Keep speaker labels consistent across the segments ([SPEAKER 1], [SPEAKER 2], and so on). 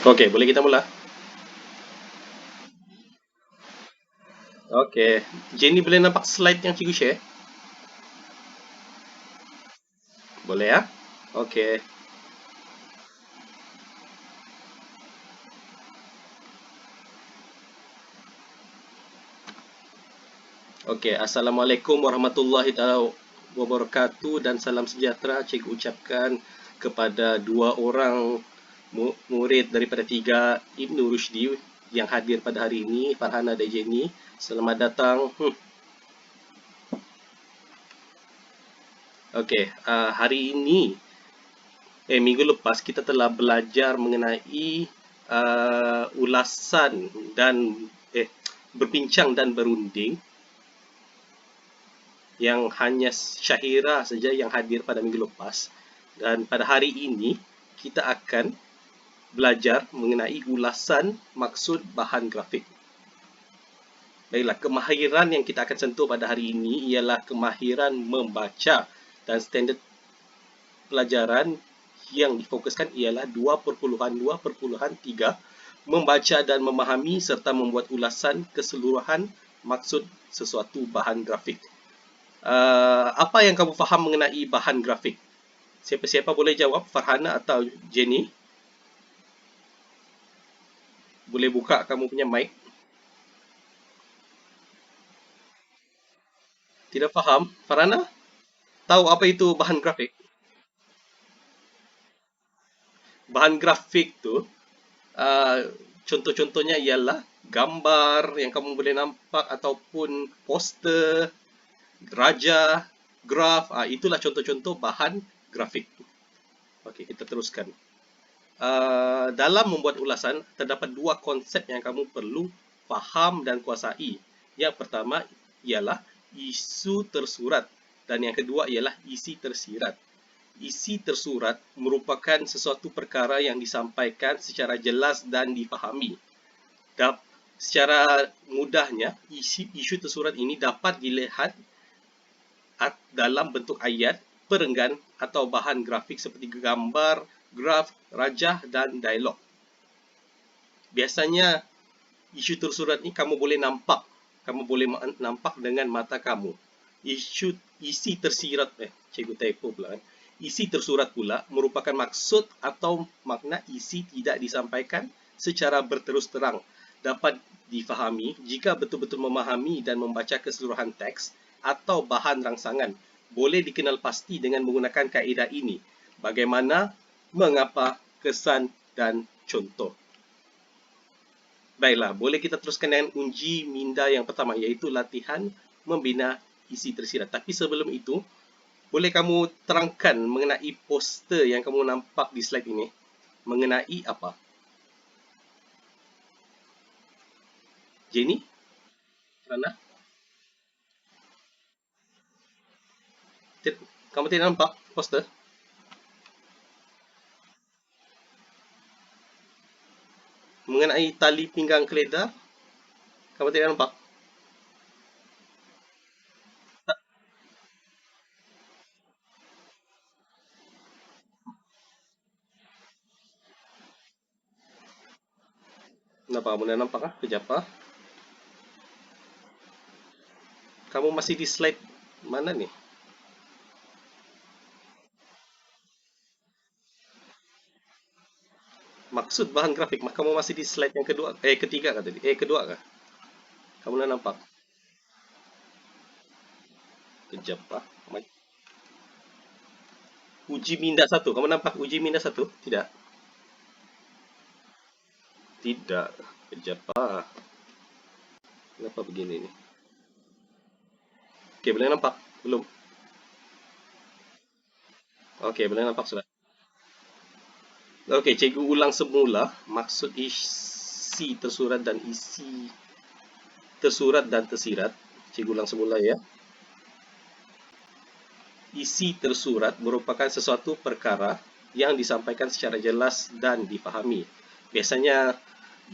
[SPEAKER 1] Oke, boleh kita mula? Oke, Jenny boleh nampak slide yang cikgu share? Boleh ya? Oke. Oke, Assalamualaikum warahmatullahi wabarakatuh dan salam sejahtera cikgu ucapkan kepada dua orang murid daripada 3 Ibnu Rushdi yang hadir pada hari ini, Farhana dan Jenny. Selamat datang. Oke, hari ini minggu lepas kita telah belajar mengenai ulasan dan berbincang dan berunding yang hanya Syahira saja yang hadir pada minggu lepas, dan pada hari ini kita akan belajar mengenai ulasan maksud bahan grafik. Baiklah, kemahiran yang kita akan sentuh pada hari ini ialah kemahiran membaca, dan standard pelajaran yang difokuskan ialah 2.2.3 membaca dan memahami serta membuat ulasan keseluruhan maksud sesuatu bahan grafik. Apa yang kamu faham mengenai bahan grafik? Siapa-siapa boleh jawab, Farhana atau Jenny? Boleh buka kamu punya mic. Tidak faham? Farhana? Tahu apa itu bahan grafik? Bahan grafik tu contoh-contohnya ialah gambar yang kamu boleh nampak ataupun poster, raja, graf. Itulah contoh-contoh bahan grafik. Okey, kita teruskan. Dalam membuat ulasan, terdapat dua konsep yang kamu perlu faham dan kuasai. Yang pertama ialah isu tersurat dan yang kedua ialah isi tersirat. Isi tersurat merupakan sesuatu perkara yang disampaikan secara jelas dan difahami. Secara mudahnya, isu tersurat ini dapat dilihat dalam bentuk ayat, perenggan atau bahan grafik seperti gambar, graf, rajah dan dialog. Biasanya isu tersurat ni kamu boleh nampak dengan mata kamu. Isi tersirat, cikgu typo pula kan. Isi tersurat pula merupakan maksud atau makna isi tidak disampaikan secara berterus terang. Dapat difahami jika betul-betul memahami dan membaca keseluruhan teks atau bahan rangsangan. Boleh dikenal pasti dengan menggunakan kaedah ini. Bagaimana, mengapa, kesan dan contoh. Baiklah, boleh kita teruskan dengan uji minda yang pertama, iaitu latihan membina isi tersirat. Tapi sebelum itu, boleh kamu terangkan mengenai poster yang kamu nampak di slide ini? Mengenai apa? Jenny? Rana? Kamu tidak nampak poster? Mengenai tali pinggang keledar? Kamu tidak nampak? Kenapa kamu tidak nampak? Kejap. Kamu masih di slide mana nih? Maksud bahan grafik, kamu masih di slide yang kedua, ketiga kah tadi? Kedua kah? Kamu dah nampak? Kejap. Uji minda 1. Kamu nampak uji minda 1? Tidak. Tidak. Kejap. Kenapa begini ni? Okey, boleh nampak? Belum? Okey, boleh nampak sudah. Okey, cikgu ulang semula maksud isi tersurat dan isi tersurat dan tersirat. Cikgu ulang semula ya. Isi tersurat merupakan sesuatu perkara yang disampaikan secara jelas dan difahami. Biasanya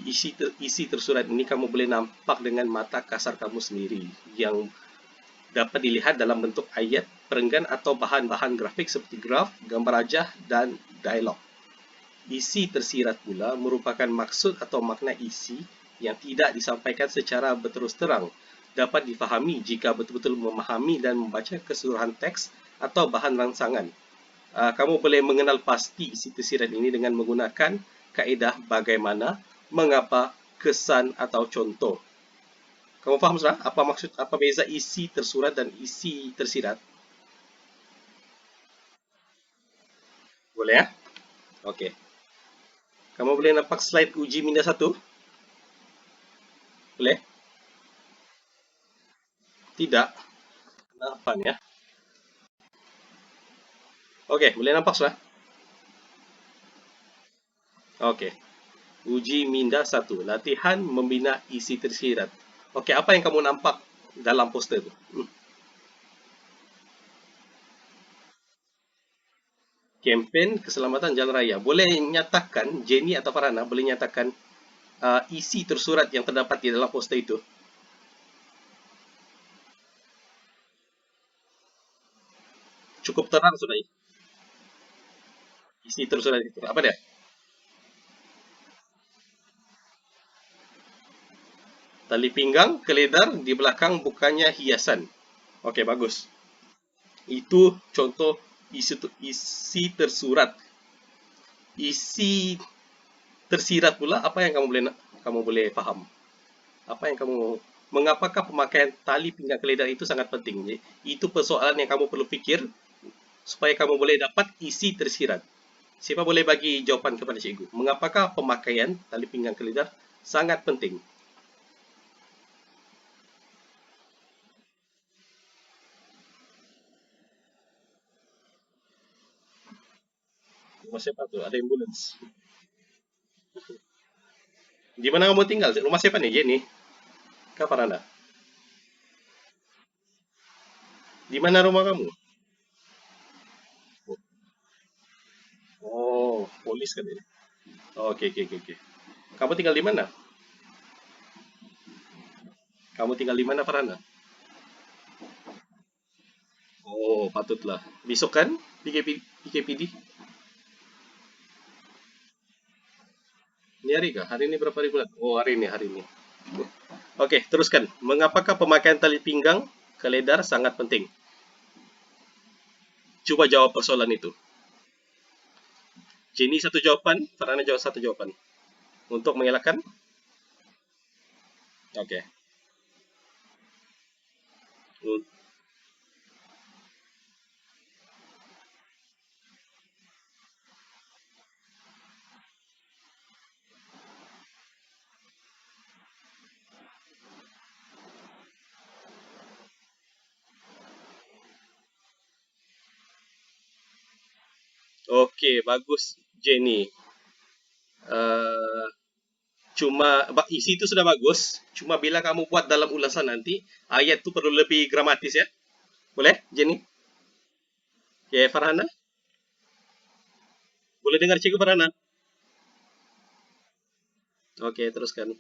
[SPEAKER 1] isi tersurat ini kamu boleh nampak dengan mata kasar kamu sendiri, yang dapat dilihat dalam bentuk ayat, perenggan atau bahan-bahan grafik seperti graf, gambar rajah dan dialog. Isi tersirat pula merupakan maksud atau makna isi yang tidak disampaikan secara berterus terang, dapat difahami jika betul-betul memahami dan membaca keseluruhan teks atau bahan rangsangan. Kamu boleh mengenal pasti isi tersirat ini dengan menggunakan kaedah bagaimana, mengapa, kesan atau contoh. Kamu faham sudah apa beza isi tersurat dan isi tersirat? Boleh ya? Okey. Kamu boleh nampak slide uji minda 1? Boleh? Tidak. Kenapa ni ya? Okey, boleh nampak sudah? Okey. Uji minda 1. Latihan membina isi tersirat. Okey, apa yang kamu nampak dalam poster tu? Kempen keselamatan jalan raya. Boleh nyatakan, Jenny atau Farhana boleh nyatakan isi tersurat yang terdapat di dalam poster itu? Cukup terang sudah isi tersurat itu. Apa dia? Tali pinggang, keledar, di belakang bukannya hiasan. Okey, bagus. Itu contoh isi tersurat. Isi tersirat pula apa yang kamu boleh faham? Apa yang kamu mengapakah pemakaian tali pinggang keledar itu sangat penting? Itu persoalan yang kamu perlu fikir supaya kamu boleh dapat isi tersirat. Siapa boleh bagi jawapan kepada cikgu? Mengapakah pemakaian tali pinggang keledar sangat penting? Rumah siapa tu? Ada ambulans. Di mana kamu tinggal? Rumah siapa nih, Jenny? Kak Farana? Di mana rumah kamu? Oh, polis kan ini. Oh, okey, okey, okey, okey. Kamu tinggal di mana? Kamu tinggal di mana, Farana? Oh, patutlah. Besok kan PKPD? Ini hari kah? Hari ini berapa hari bulan? Oh, hari ini, hari ini. Okey, teruskan. Mengapakah pemakaian tali pinggang keledar sangat penting? Cuba jawab persoalan itu. Jenny satu jawapan, Farana jawab satu jawapan. Untuk mengelakkan? Okey. Okey, bagus Jenny. Uh, isi itu sudah bagus. Cuma bila kamu buat dalam ulasan nanti, ayat tu perlu lebih gramatis ya. Boleh, Jenny? Okay, Farhana? Boleh dengar cikgu Farhana? Okey, teruskan.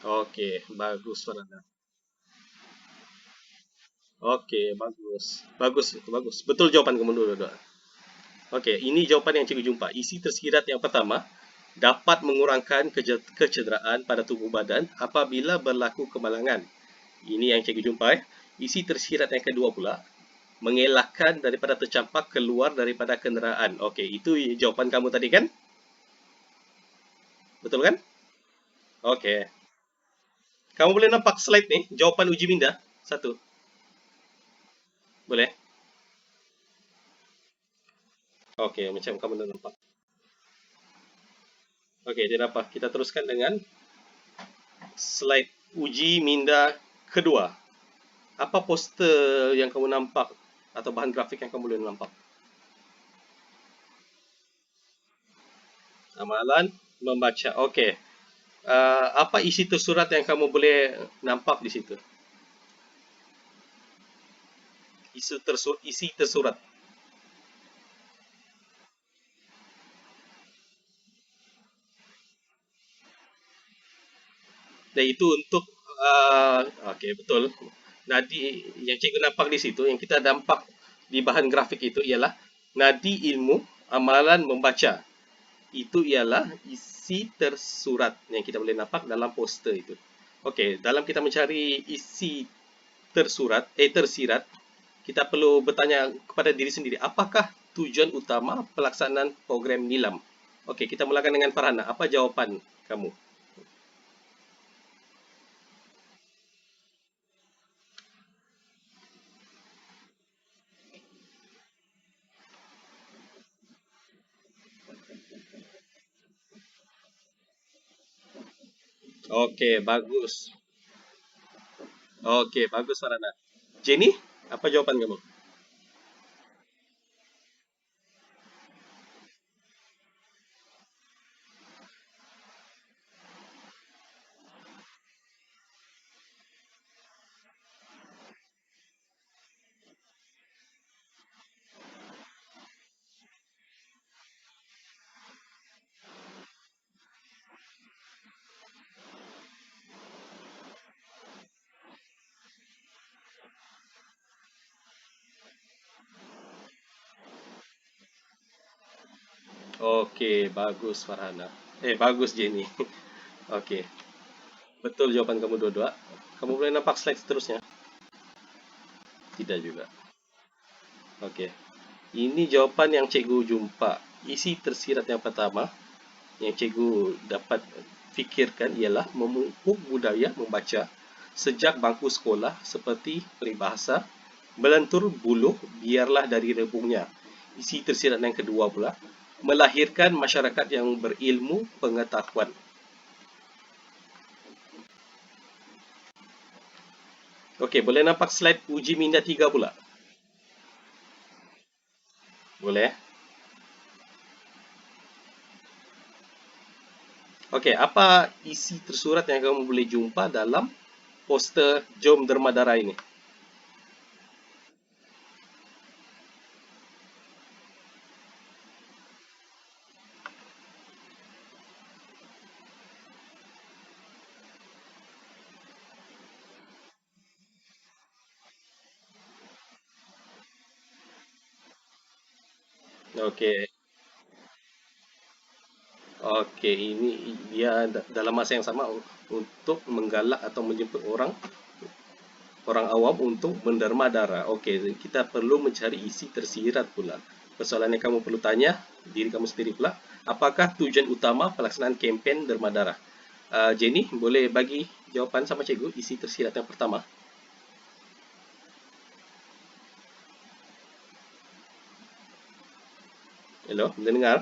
[SPEAKER 1] Okey, bagus Farhana. Okey, bagus. Bagus, itu bagus. Betul jawapan kamu dulu. Okey, ini jawapan yang cikgu jumpa. Isi tersirat yang pertama, dapat mengurangkan kecederaan pada tubuh badan apabila berlaku kemalangan. Ini yang cikgu jumpa. Isi tersirat yang kedua pula, mengelakkan daripada tercampak keluar daripada kenderaan. Okey, itu jawapan kamu tadi kan? Betul kan? Okey. Kamu boleh nampak slide ni, jawapan uji minda? Satu. Boleh? Okey, macam kamu dah nampak. Okey, tidak apa. Kita teruskan dengan slide uji minda kedua. Apa poster yang kamu nampak atau bahan grafik yang kamu boleh nampak? Amalan membaca. Okey. Apa isi tersurat yang kamu boleh nampak di situ? isi tersurat. Dan itu untuk okey, betul. Nadi yang cikgu nampak di situ, yang kita nampak di bahan grafik itu ialah nadi ilmu amalan membaca. Itu ialah isi tersurat yang kita boleh nampak dalam poster itu. Okey, dalam kita mencari isi tersirat, kita perlu bertanya kepada diri sendiri, apakah tujuan utama pelaksanaan program NILAM? Okey, kita mulakan dengan Farhana. Apa jawapan kamu? Okey, bagus. Okey, bagus Farhana. Jenny, apa jawapan kamu? Okey, bagus Farhana. Bagus Jenny. Okey, betul jawapan kamu dua-dua. Kamu boleh nampak slide seterusnya? Tidak juga. Okey. Ini jawapan yang cikgu jumpa. Isi tersirat yang pertama yang cikgu dapat fikirkan ialah memupuk budaya membaca sejak bangku sekolah seperti peribahasa melentur buluh biarlah dari rebungnya. Isi tersirat yang kedua pula melahirkan masyarakat yang berilmu pengetahuan. Okey, boleh nampak slide uji minda 3 pula? Boleh? Okey, apa isi tersurat yang kamu boleh jumpa dalam poster Jom Derma ini? Okey. Okey, ini dia dalam masa yang sama untuk menggalak atau menjemput orang awam untuk menderma darah. Okey, kita perlu mencari isi tersirat pula. Persoalan yang kamu perlu tanya diri kamu sendiri pula, apakah tujuan utama pelaksanaan kempen derma darah? Jenny, boleh bagi jawapan sama cikgu isi tersirat yang pertama? Hello, boleh dengar?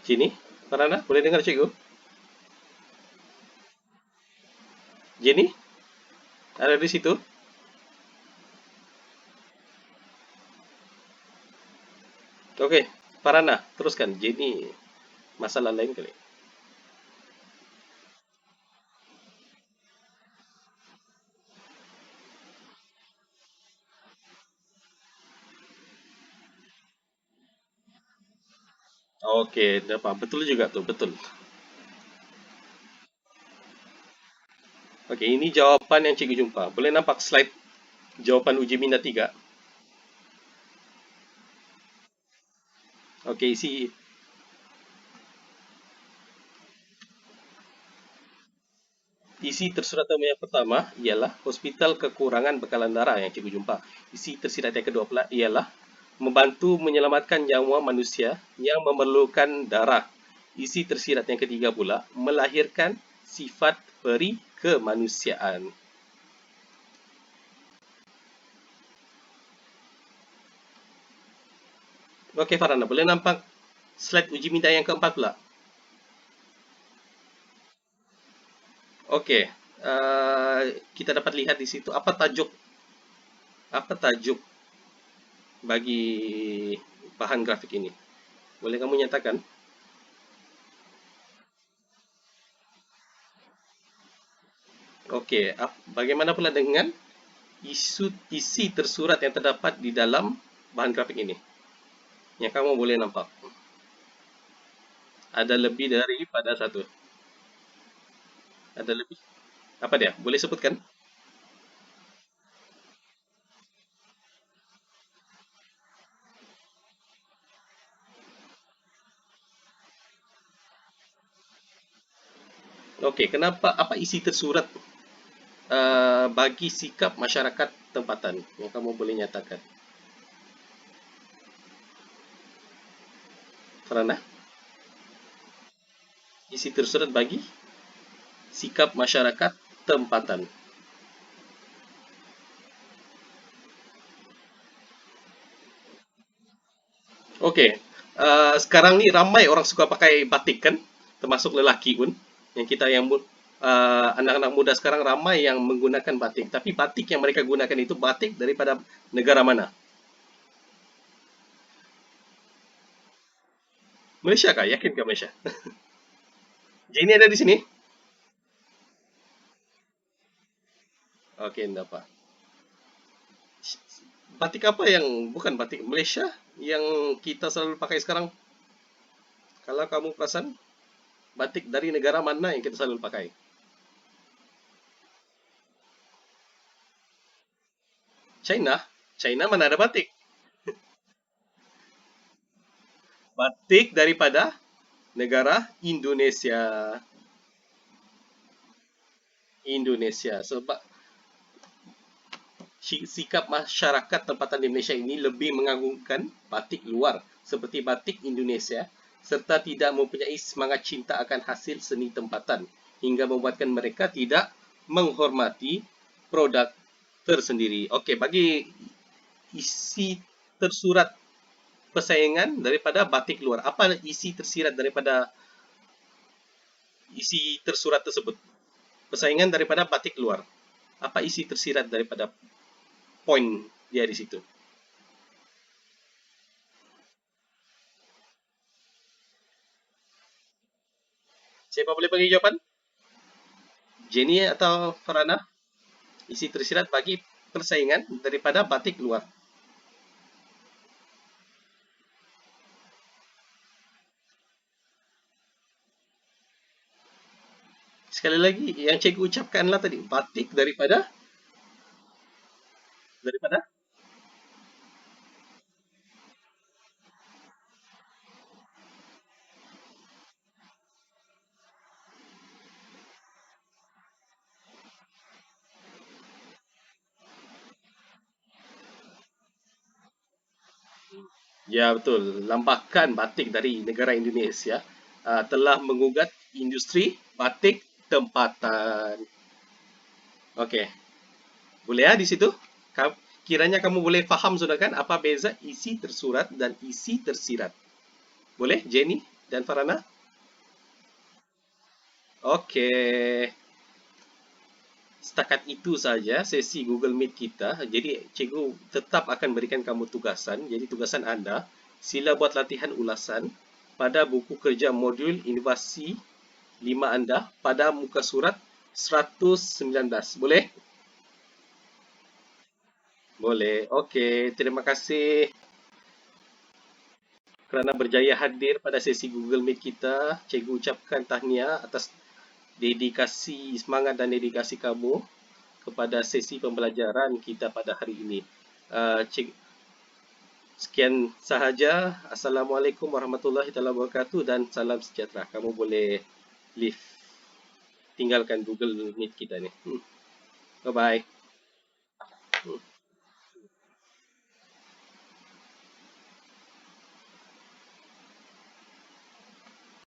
[SPEAKER 1] Jenny, Farana, boleh dengar cikgu? Jenny, ada di situ? Okey, Farana, teruskan. Jenny, masalah lain kali. Okey, dah faham. Betul juga tu, betul. Okey, ini jawapan yang cikgu jumpa. Boleh nampak slide jawapan uji minda 3? Okey, isi tersurat yang pertama ialah hospital kekurangan bekalan darah yang cikgu jumpa. Isi tersirat yang kedua pula ialah membantu menyelamatkan nyawa manusia yang memerlukan darah. Isi tersirat yang ketiga pula melahirkan sifat peri kemanusiaan. Okey Farhana, boleh nampak slide uji minda yang keempat pula? Okey, kita dapat lihat di situ apa tajuk bagi bahan grafik ini. Boleh kamu nyatakan? Okey, bagaimana pula dengan isi tersurat yang terdapat di dalam bahan grafik ini? Yang kamu boleh nampak. Ada lebih daripada satu. Ada lebih. Apa dia? Boleh sebutkan? Okey, kenapa apa isi tersurat bagi sikap masyarakat tempatan yang kamu boleh nyatakan? Kerana isi tersurat bagi sikap masyarakat tempatan. Okey, sekarang ni ramai orang suka pakai batik kan, termasuk lelaki pun. Yang kita yang anak-anak muda sekarang ramai yang menggunakan batik. Tapi batik yang mereka gunakan itu batik daripada negara mana? Malaysia kah? Yakin kah Malaysia? Jenny ada di sini? Okey, dapat. Batik apa yang bukan batik Malaysia yang kita selalu pakai sekarang? Kalau kamu perasan, batik dari negara mana yang kita selalu pakai? China? China mana ada batik? Batik daripada negara Indonesia. Indonesia. Sebab sikap masyarakat tempatan di Malaysia ini lebih mengagungkan batik luar seperti batik Indonesia serta tidak mempunyai semangat cinta akan hasil seni tempatan hingga membuatkan mereka tidak menghormati produk tersendiri. Okey, bagi isi tersurat persaingan daripada batik luar, apa isi tersirat daripada isi tersurat tersebut? Persaingan daripada batik luar. Apa isi tersirat daripada poin dia di situ? Siapa boleh bagi jawapan? Jenny atau Farana? Isi tersirat bagi persaingan daripada batik luar. Sekali lagi, yang cikgu ucapkanlah tadi, batik daripada. Ya betul, lambakan batik dari negara Indonesia telah mengugat industri batik tempatan. Okey, boleh ya di situ? Kiranya kamu boleh faham sudah kan apa beza isi tersurat dan isi tersirat. Boleh, Jenny dan Farana? Okey. Setakat itu saja sesi Google Meet kita. Jadi cikgu tetap akan berikan kamu tugasan. Jadi tugasan anda, sila buat latihan ulasan pada buku kerja modul inovasi 5 anda pada muka surat 119. Boleh? Boleh. Okey, terima kasih kerana berjaya hadir pada sesi Google Meet kita. Cikgu ucapkan tahniah atas dedikasi, semangat dan dedikasi kamu kepada sesi pembelajaran kita pada hari ini. Sekian sahaja. Assalamualaikum warahmatullahi wabarakatuh dan salam sejahtera. Kamu boleh leave, tinggalkan Google Meet kita ni. Bye-bye.